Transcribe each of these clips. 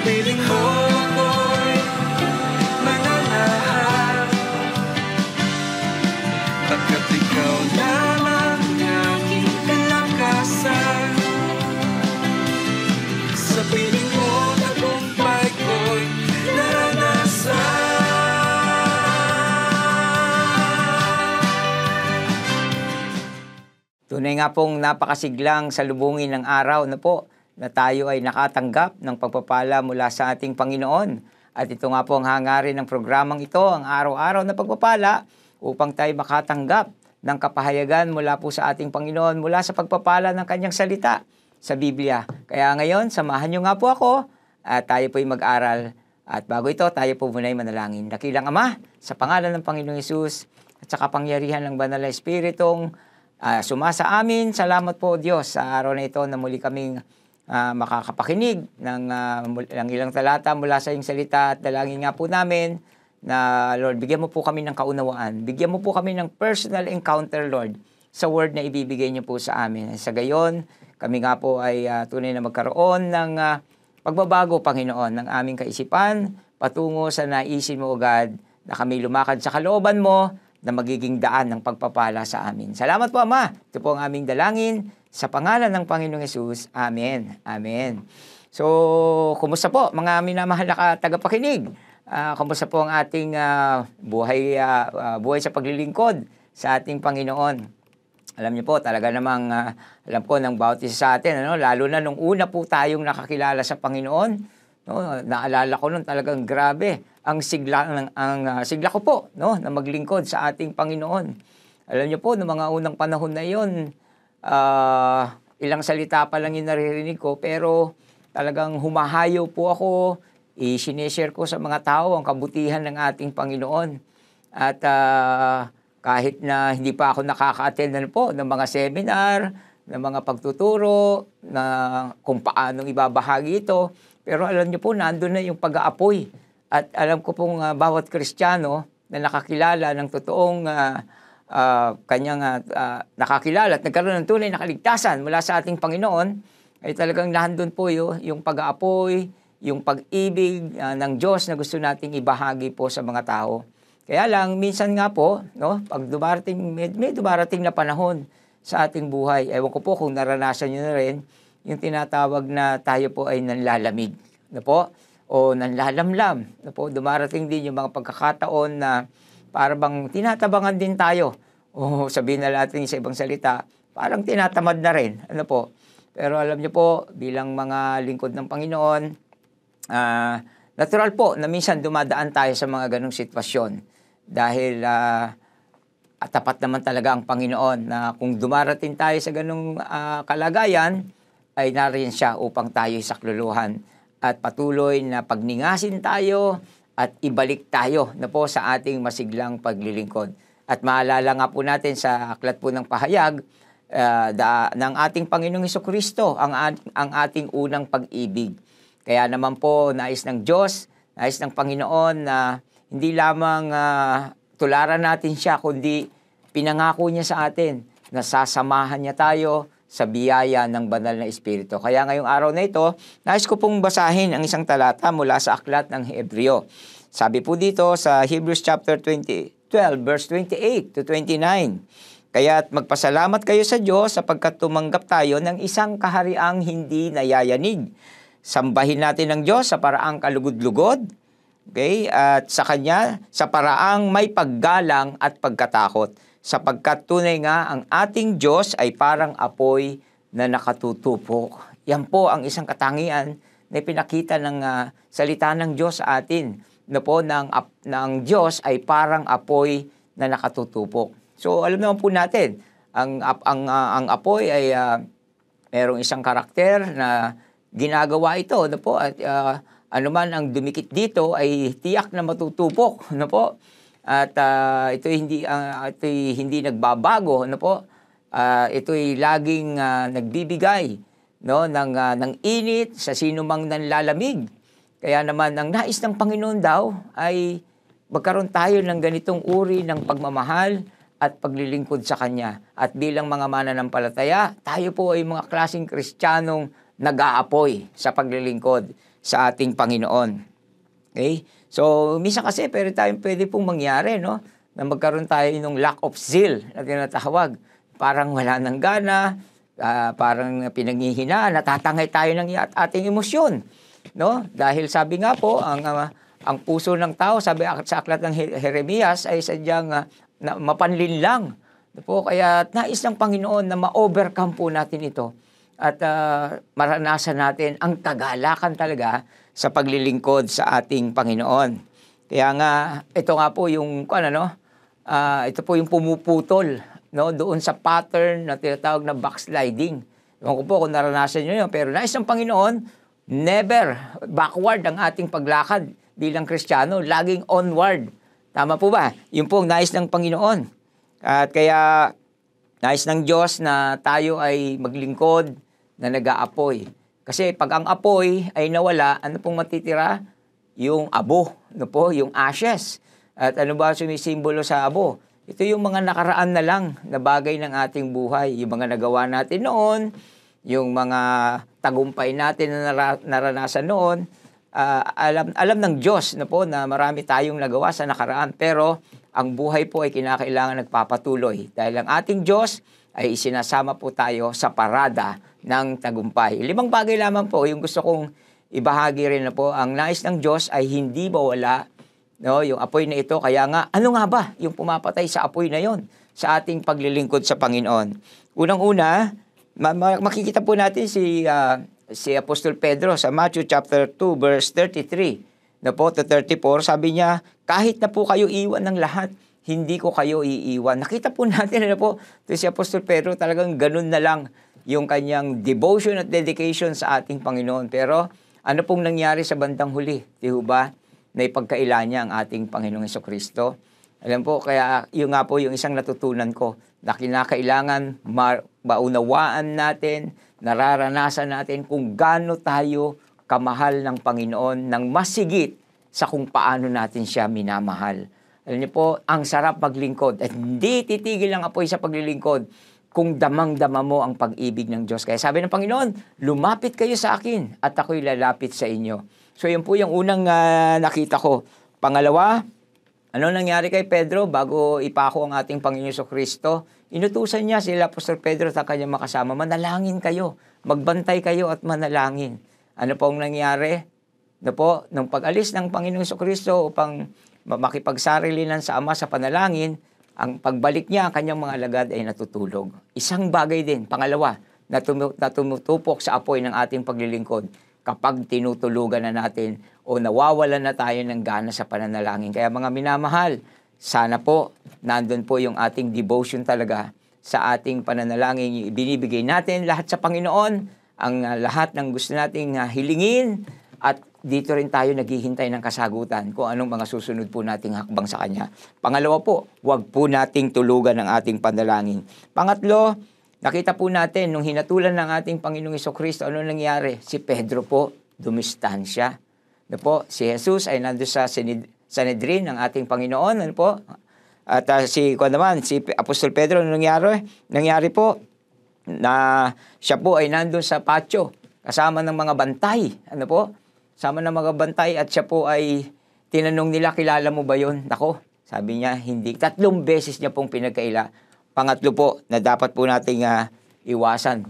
piling mo ako'y mananahan, pagkat ikaw lamang aking kalakasan. Sa piling mo tagumpay ko'y naranasan. Tunay nga pong napakasiglang salubungin ng araw na po na tayo ay nakatanggap ng pagpapala mula sa ating Panginoon. At ito nga po ang hangarin ng programang ito, ang araw-araw na pagpapala upang tayo makatanggap ng kapahayagan mula po sa ating Panginoon, mula sa pagpapala ng kanyang salita sa Biblia. Kaya ngayon, samahan niyo nga po ako at tayo po'y mag-aral. At bago ito, tayo po muna'y manalangin. Dakilang Ama, sa pangalan ng Panginoong Hesus at sa kapangyarihan ng Banal na Espiritong sumasa amin. Salamat po Diyos sa araw na ito na muli kaming makakapakinig ng ilang talata mula sa iyong salita, at dalangin nga po namin na Lord, bigyan mo po kami ng kaunawaan. Bigyan mo po kami ng personal encounter, Lord, sa word na ibibigay niyo po sa amin. Sa gayon, kami nga po ay tunay na magkaroon ng pagbabago, Panginoon, ng aming kaisipan patungo sa naisin mo, O God, na kami lumakad sa kalooban mo na magiging daan ng pagpapala sa amin. Salamat po, Ama. Ito po ang aming dalangin sa pangalan ng Panginoong Hesus. Amen. Amen. So, kumusta po mga minamahal na tagapakinig? Kumusta po ang ating buhay sa paglilingkod sa ating Panginoon? Alam niyo po, talaga namang alam ko ng bawat isa sa atin, lalo na nung una po tayong nakakilala sa Panginoon. Naalala ko nun talagang grabe ang sigla ko po, na maglingkod sa ating Panginoon. Alam niyo po, noong mga unang panahon na iyon, ilang salita pa lang yung naririnig ko, pero talagang humahayo po ako, i-sineshare ko sa mga tao ang kabutihan ng ating Panginoon. At kahit na hindi pa ako nakaka-attend ng mga seminar, ng mga pagtuturo, na kung paanong ibabahagi ito, pero alam niyo po, nandun na yung pag-aapoy. At alam ko pong bawat Kristiyano na nakakilala ng totoong kanyang nakakilala at nagkaroon ng tunay na kaligtasan mula sa ating Panginoon, ay talagang nandun po yung pag-aapoy, yung pag-ibig ng Diyos na gusto nating ibahagi po sa mga tao. Kaya lang, minsan nga po, pag may dumarating na panahon sa ating buhay, ewan ko po kung naranasan nyo na rin, yung tinatawag na tayo po ay nanlalamig, o nanlalamlam. Dumarating din yung mga pagkakataon na para bang tinatabangan din tayo. O sabihin na natin sa ibang salita, parang tinatamad na rin. Pero alam niyo po, bilang mga lingkod ng Panginoon, natural po na minsan dumadaan tayo sa mga ganong sitwasyon. Dahil tapat naman talaga ang Panginoon na kung dumarating tayo sa ganong kalagayan, ay nariyan siya upang tayo'y sakluluhan at patuloy na pagningasin tayo at ibalik tayo sa ating masiglang paglilingkod. At maalala nga po natin sa aklat po ng pahayag ng ating Panginoong Hesukristo ang ating unang pag-ibig. Kaya naman po nais ng Diyos, nais ng Panginoon na hindi lamang tularan natin siya, kundi pinangako niya sa atin na sasamahan niya tayo sa biyaya ng Banal na Espiritu. Kaya ngayong araw na ito, nais ko pong basahin ang isang talata mula sa aklat ng Hebreo. Sabi po dito sa Hebrews chapter 12, verse 28 to 29. Kaya't magpasalamat kayo sa Diyos sapagkat tumanggap tayo ng isang kahariang hindi nayayanig. Sambahin natin ang Diyos sa paraang kalugod-lugod, at sa Kanya sa paraang may paggalang at pagkatakot. Sapagkat tunay nga ang ating Diyos ay parang apoy na nakatutupok. Yan po ang isang katangian na pinakita ng salita ng Diyos sa atin. Ng Diyos ay parang apoy na nakatutupok. So alam naman po natin, ang apoy ay mayroong isang karakter na ginagawa ito. At anuman ang dumikit dito ay tiyak na matutupok. At ito hindi nagbabago, ito ay laging nagbibigay ng init sa sinumang nanlalamig. Kaya naman ang nais ng Panginoon daw ay magkaroon tayo ng ganitong uri ng pagmamahal at paglilingkod sa Kanya. At bilang mga mananampalataya, tayo po ay mga klaseng Kristiyanong nag-aapoy sa paglilingkod. sa ating Panginoon. Okay? So, minsan kasi pwede pong mangyari, no? Na magkaroon tayo ng lack of zeal na tinatawag. Parang wala nang gana, parang pinanghihinaan, natatangay tayo ng ating emosyon. No? Dahil sabi nga po, ang puso ng tao, sabi sa aklat ng Jeremias, ay sadyang mapanlinlang. Po, kaya nais ng Panginoon na ma-overcome po natin ito at maranasan natin ang kagalakan talaga sa paglilingkod sa ating Panginoon. Kaya nga, ito nga po yung, ito po yung pumuputol, no, doon sa pattern na tinatawag na backsliding. Ewan ko po kung naranasan nyo yun, pero nais ng Panginoon, never backward ang ating paglakad bilang Kristiyano, laging onward. Tama po ba? Yun po ang nais ng Panginoon. At kaya, nais ng Diyos na tayo ay maglingkod na nag-aapoy. Kasi pag ang apoy ay nawala, ano pong matitira? Yung abo, ano po? Yung ashes. At ano ba sumisimbolo sa abo? Ito yung mga nakaraan na lang na bagay ng ating buhay. Yung mga nagawa natin noon, yung mga tagumpay natin na naranasan noon, alam ng Diyos na po na marami tayong nagawa sa nakaraan, pero ang buhay po ay kinakailangan nagpapatuloy dahil ang ating Diyos ay isinasama po tayo sa parada ng tagumpay. 5 bagay lamang po yung gusto kong ibahagi rin na po. Ang nais ng Diyos ay hindi mawala, no, yung apoy na ito. Kaya nga, ano nga ba yung pumapatay sa apoy na yon sa ating paglilingkod sa Panginoon? Unang-una, makikita po natin si Apostol Pedro sa Matthew chapter 2 verse 33 na po to 34, sabi niya, kahit na po kayo iwan ng lahat, hindi ko kayo iiwan. Nakita po natin na po, si Apostol Pedro talagang ganun na lang yung kanyang devotion at dedication sa ating Panginoon. Pero ano pong nangyari sa bandang huli? Di ba? Na ipagkaila niya ang ating Panginoong Hesukristo. Alam po, kaya yun nga po yung isang natutunan ko na kinakailangan maunawaan natin, nararanasan natin kung gaano tayo kamahal ng Panginoon ng masigit sa kung paano natin siya minamahal. Alam niyo po, ang sarap maglingkod at hindi titigil ang apoy sa paglilingkod kung damang-dama mo ang pag-ibig ng Diyos. Kaya sabi ng Panginoon, lumapit kayo sa akin at ako'y lalapit sa inyo. So yun po yung unang nakita ko. Pangalawa, ano nangyari kay Pedro bago ipako ang ating Panginoon Jesucristo? Inutusan niya sila Apostol Pedro at kanyang makasama, manalangin kayo, magbantay kayo at manalangin. Ano po ang nangyari? Nung pag-alis ng Panginoon Jesucristo upang makipagsarilinan sa Ama sa panalangin, ang pagbalik niya, ang kanyang mga alagad ay natutulog. Isang bagay din, pangalawa, na tumutupok sa apoy ng ating paglilingkod kapag tinutulugan na natin o nawawalan na tayo ng gana sa pananalangin. Kaya mga minamahal, sana po, nandun po yung ating devotion talaga sa ating pananalangin. Binibigay natin lahat sa Panginoon, ang lahat ng gusto nating hilingin, at dito rin tayo naghihintay ng kasagutan kung anong mga susunod po nating hakbang sa Kanya. Pangalawa po, huwag po nating tulugan ang ating panalangin. Pangatlo, nakita po natin, nung hinatulan ng ating Panginoong Hesukristo, ano nangyari? Si Pedro po, dumistansya. Si Jesus ay nandun sa Sanhedrin ng ating Panginoon. At si Apostol Pedro, ano nangyari? Nangyari po na siya po ay nandun sa patio kasama ng mga bantay. Sama ng mga bantay at siya po ay tinanong nila, kilala mo ba yun? Nako, sabi niya, hindi. 3 beses niya pong pinagkaila. Pangatlo po, na dapat po nating iwasan,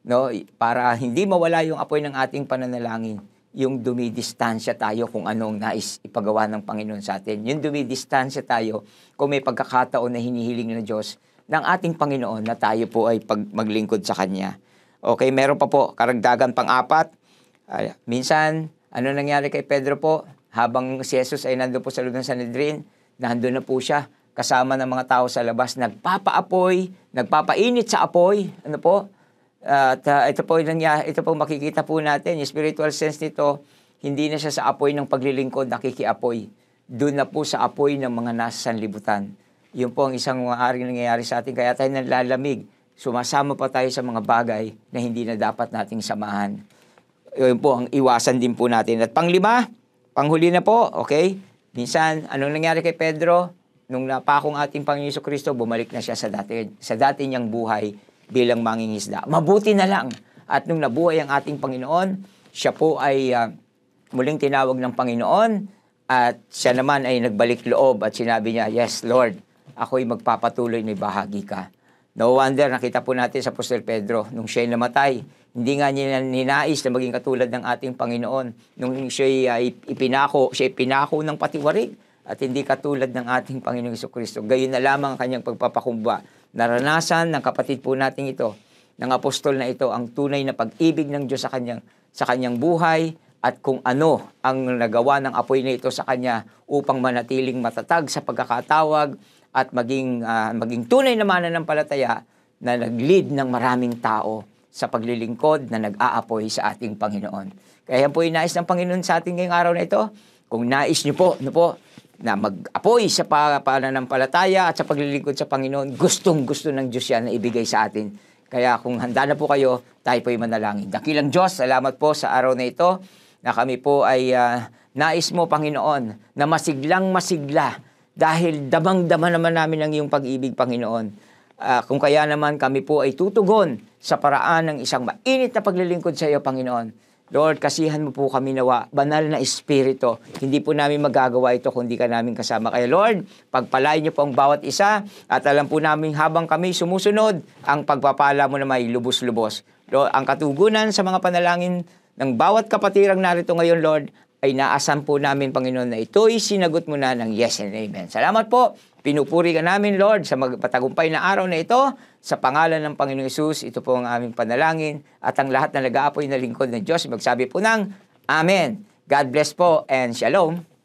no? Para hindi mawala yung apoy ng ating pananalangin, yung dumidistansya tayo kung anong nais ipagawa ng Panginoon sa atin. Yung dumidistansya tayo kung may pagkakataon na hinihiling ng Diyos ng ating Panginoon na tayo po ay maglingkod sa Kanya. Okay, meron pa po, karagdagan pang-4. Minsan, ano nangyari kay Pedro po? Habang si Jesus ay nandun po sa loob ng Sanhedrin, nandun na po siya kasama ng mga tao sa labas, nagpapaapoy, nagpapainit sa apoy. At ito po makikita po natin, yung spiritual sense nito, hindi na siya sa apoy ng paglilingkod, nakikiapoy. Doon na po sa apoy ng mga nasa sanlibutan. Yun po ang isang maaaring nangyayari sa atin, kaya tayo nalalamig. Sumasama pa tayo sa mga bagay na hindi na dapat nating samahan. Yun po ang iwasan din po natin. At panglima, panghuli na po, okay? Minsan, anong nangyari kay Pedro? Nung napakong ating Panginoon Jesucristo, bumalik na siya sa dati niyang buhay bilang mangingisda. Mabuti na lang. At nung nabuhay ang ating Panginoon, siya po ay muling tinawag ng Panginoon at siya naman ay nagbalik loob at sinabi niya, "Yes, Lord, ako'y magpapatuloy na bahagi ka." No wonder, nakita po natin sa Apostol Pedro, nung siya'y namatay, hindi nga niya ninais na maging katulad ng ating Panginoon. Nung siya'y ipinako ng patiwarik at hindi katulad ng ating Panginoong Jesucristo. Gayon na lamang ang kanyang pagpapakumbaba. Naranasan ng kapatid po natin ito, ng apostol na ito, ang tunay na pag-ibig ng Diyos sa kanyang buhay at kung ano ang nagawa ng apoy na ito sa kanya upang manatiling matatag sa pagkakatawag at maging tunay na mananampalataya na nag-lead ng maraming tao sa paglilingkod na nag-aapoy sa ating Panginoon. Kaya yan po yung nais ng Panginoon sa ating ngayong araw na ito. Kung nais niyo po, na mag-apoy sa pananampalataya at sa paglilingkod sa Panginoon, gustong-gusto ng Diyos yan na ibigay sa atin. Kaya kung handa na po kayo, tayo po'y manalangin. Dakilang Diyos, salamat po sa araw na ito na kami po ay nais mo, Panginoon, na masiglang-masigla dahil damang-dama naman namin ang iyong pag-ibig, Panginoon. Kung kaya naman kami po ay tutugon sa paraan ng isang mainit na paglilingkod sa iyo, Panginoon. Lord, kasihan mo po kami nawa, banal na Espiritu. Hindi po namin magagawa ito kung di ka namin kasama. Kaya Lord, pagpalain niyo po ang bawat isa at alam po namin habang kami sumusunod, ang pagpapala mo na may lubos-lubos. Lord, ang katugunan sa mga panalangin ng bawat kapatirang narito ngayon, Lord, ay naasan po namin, Panginoon, na ito'y sinagot mo na ng yes and amen. Salamat po. Pinupuri ka namin, Lord, sa magpatagumpay na araw na ito. Sa pangalan ng Panginoong Hesus, ito po ang aming panalangin. At ang lahat na nag-aapoy na lingkod ng Diyos, magsabi po ng Amen. God bless po and Shalom.